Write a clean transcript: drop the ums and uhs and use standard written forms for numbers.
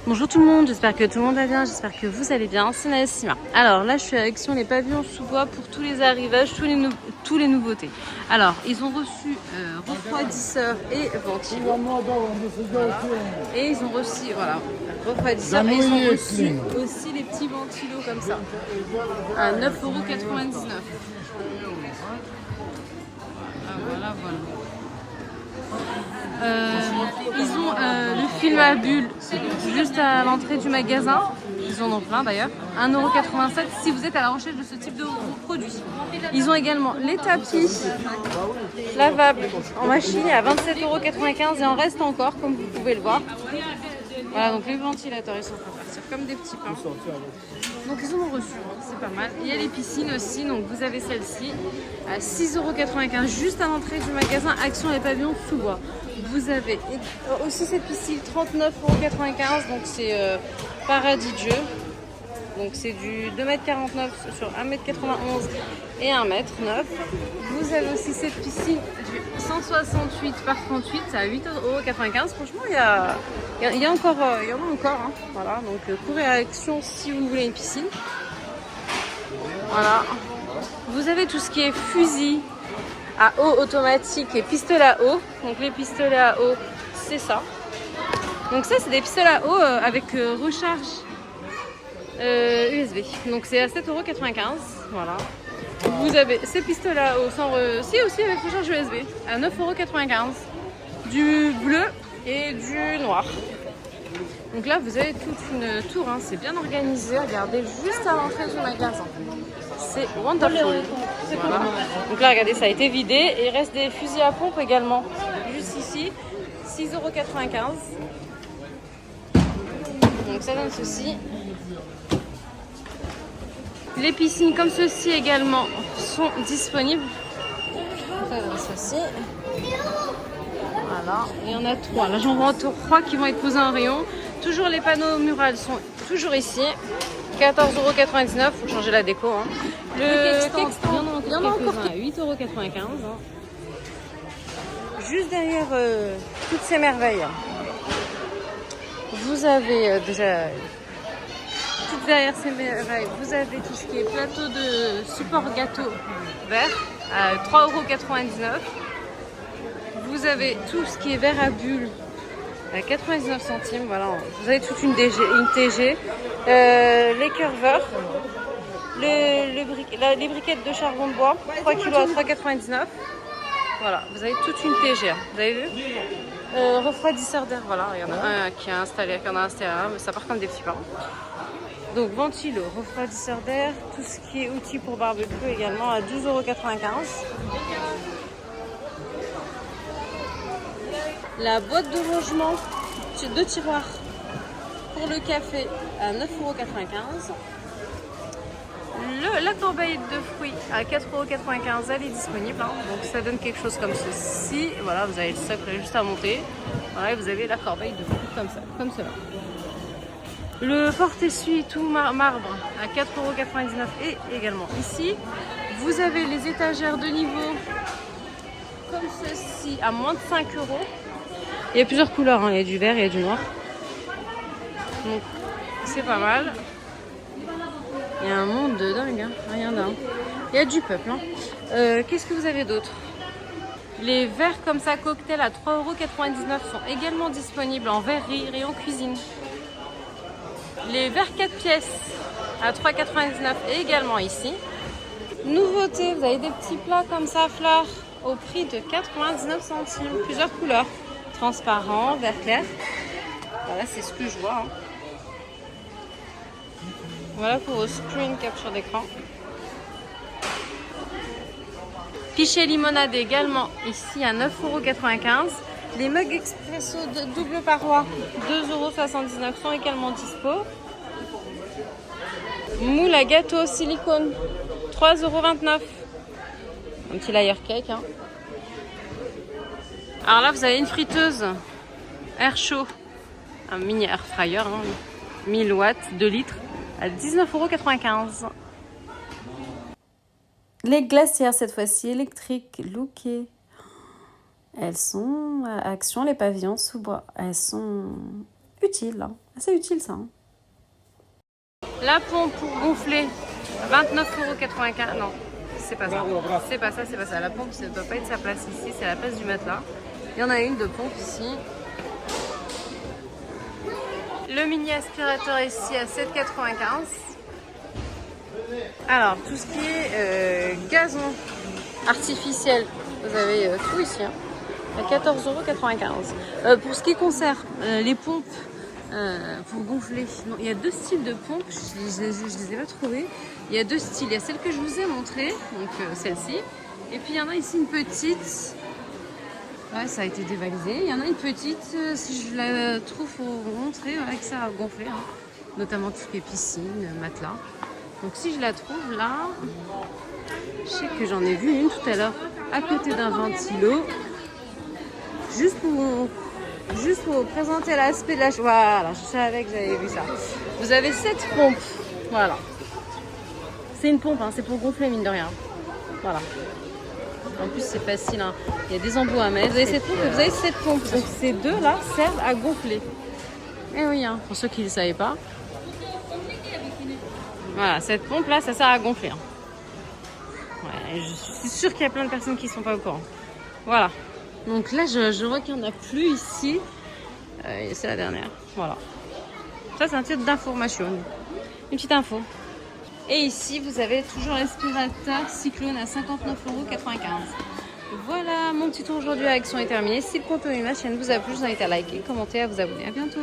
Bonjour tout le monde, j'espère que tout le monde va bien, j'espère que vous allez bien, c'est Nassima. Alors là je suis à Action les pavillons sous bois pour tous les arrivages, tous les nouveautés. Alors ils ont reçu refroidisseur et ventilo. Voilà. Et ils ont reçu, voilà, refroidisseur et ils ont reçu aussi les petits ventilos comme ça. À 9,99 €. Ah, voilà. Ils ont le film à bulles juste à l'entrée du magasin. Ils en ont plein d'ailleurs. 1,87 € si vous êtes à la recherche de ce type de produits. Ils ont également les tapis lavables en machine à 27,95 € et en reste encore comme vous pouvez le voir. Voilà, donc les ventilateurs ils sont en train de partir comme des petits pains. Donc ils en ont reçu, c'est pas mal. Il y a les piscines aussi, donc vous avez celle-ci à 6,95 € juste à l'entrée du magasin Action les pavillons sous bois. Vous avez aussi cette piscine 39,95 €, donc c'est Paradis Dieu. Donc c'est du 2,49 m sur 1,91 m et 1,9 m. Vous avez aussi cette piscine du 168 par 38 à 8,95 €. Franchement, il y en a encore. Hein. Voilà, donc courez à Action si vous voulez une piscine. Voilà. Vous avez tout ce qui est fusil à eau automatique et pistolet à eau. Donc les pistolets à eau, c'est ça. Donc ça, c'est des pistolets à eau avec recharge USB. Donc c'est à 7,95 €. Voilà. Vous avez ces pistolets à eau aussi avec recharge USB à 9,95 €. Du bleu et du noir. Donc là, vous avez toute une tour. Hein. C'est bien organisé. Regardez, juste à l'entrée du magasin. C'est wonderful. Voilà. Donc là, regardez, ça a été vidé. Et il reste des fusils à pompe également. Juste ici, 6,95 €. Donc ça donne ceci. Les piscines comme ceci également sont disponibles. Ça donne ceci. Voilà. Il y en a 3. Là, j'en vois 3 qui vont être posés en rayon. Toujours les panneaux murales sont toujours ici. 14,99 €. Faut changer la déco. Hein. Le Kextan, il y en a encore à 8,95 €. Hein. Juste derrière toutes ces merveilles, vous avez déjà. Juste derrière ces merveilles, vous avez tout ce qui est plateau de support gâteau vert à 3,99 €. Vous avez tout ce qui est verre à bulles à 99 centimes. Voilà, vous avez toute une TG, les curveurs, les briquettes de charbon de bois, 3 kg à 3,99 €. Voilà, vous avez toute une TG. Vous avez vu refroidisseur d'air, voilà, il y en a un qui est installé, il y en a un stéréo, mais ça part comme des petits pains. Donc ventilo, refroidisseur d'air, tout ce qui est outils pour barbecue également à 12,95 €. La boîte de rangement de tiroir pour le café à 9,95 €. La corbeille de fruits à 4,95 €, elle est disponible. Hein. Donc ça donne quelque chose comme ceci. Voilà, vous avez le socle juste à monter. Voilà, et vous avez la corbeille de fruits comme ça, comme cela. Le porte-essuie tout marbre à 4,99 € et également ici. Vous avez les étagères de niveau comme ceci à moins de 5 €. Il y a plusieurs couleurs, hein. Il y a du vert et il y a du noir. Donc c'est pas mal. Il y a un monde de dingue, hein. Rien d'un. Il y a du peuple. Hein. Qu'est-ce que vous avez d'autre? Les verres comme ça cocktail à 3,99 € sont également disponibles en verrerie et en cuisine. Les verres 4 pièces à 3,99 € également ici. Nouveauté, vous avez des petits plats comme ça, fleurs, au prix de 99 centimes. Plusieurs couleurs. Transparent, vert clair. Voilà, c'est ce que je vois. Hein. Voilà pour vos screen capture d'écran. Pichet limonade également ici à 9,95 €. Les mugs expresso de double paroi 2,79 € sont également dispo. Moule à gâteau silicone 3,29 €. Un petit layer cake. Hein. Alors là vous avez une friteuse air chaud, un mini air fryer, hein, 1000 watts, 2 litres à 19,95 €. Les glacières cette fois-ci électriques, lookées. Elles sont à Action les pavillons sous bois. Elles sont utile, hein. Assez utile ça. Hein. La pompe pour gonfler, 29,95 €. Non, c'est pas ça. C'est pas ça, c'est pas ça. La pompe, ça ne doit pas être sa place ici, c'est la place du matelas. Il y en a une de pompe ici. Le mini aspirateur ici à 7,95 €. Alors, tout ce qui est gazon artificiel, vous avez tout ici, hein, à 14,95 €. Pour ce qui concerne les pompes pour gonfler, non, il y a deux styles de pompes, je les ai pas trouvées. Il y a deux styles, il y a celle que je vous ai montrée, donc celle-ci, et puis il y en a ici une petite. Ouais, ça a été dévalisé. Il y en a une petite, si je la trouve, faut vous montrer, avec ça à gonfler, hein, notamment tout ce qui est piscine, matelas. Donc si je la trouve là, je sais que j'en ai vu une tout à l'heure à côté d'un ventilo, juste pour vous présenter l'aspect de la chose. Voilà, je savais que j'avais vu ça. Vous avez cette pompe, voilà. C'est une pompe, hein, c'est pour gonfler mine de rien. Voilà. En plus c'est facile, hein. Il y a des embouts à mettre. Vous avez cette pompe et vous avez cette pompe. Donc ces deux là servent à gonfler. Et oui, hein, pour ceux qui ne le savaient pas. Voilà, cette pompe là, ça sert à gonfler. Hein. Ouais, je suis sûre qu'il y a plein de personnes qui ne sont pas au courant. Voilà. Donc là, je vois qu'il n'y en a plus ici. C'est la dernière. Voilà. Ça, c'est un titre d'information. Une petite info. Et ici, vous avez toujours l'aspirateur Cyclone à 59,95 €. Voilà, mon petit tour aujourd'hui avec Action est terminé. Si le contenu de ma chaîne vous a plu, je vous invite à liker, commenter, à vous abonner. À bientôt.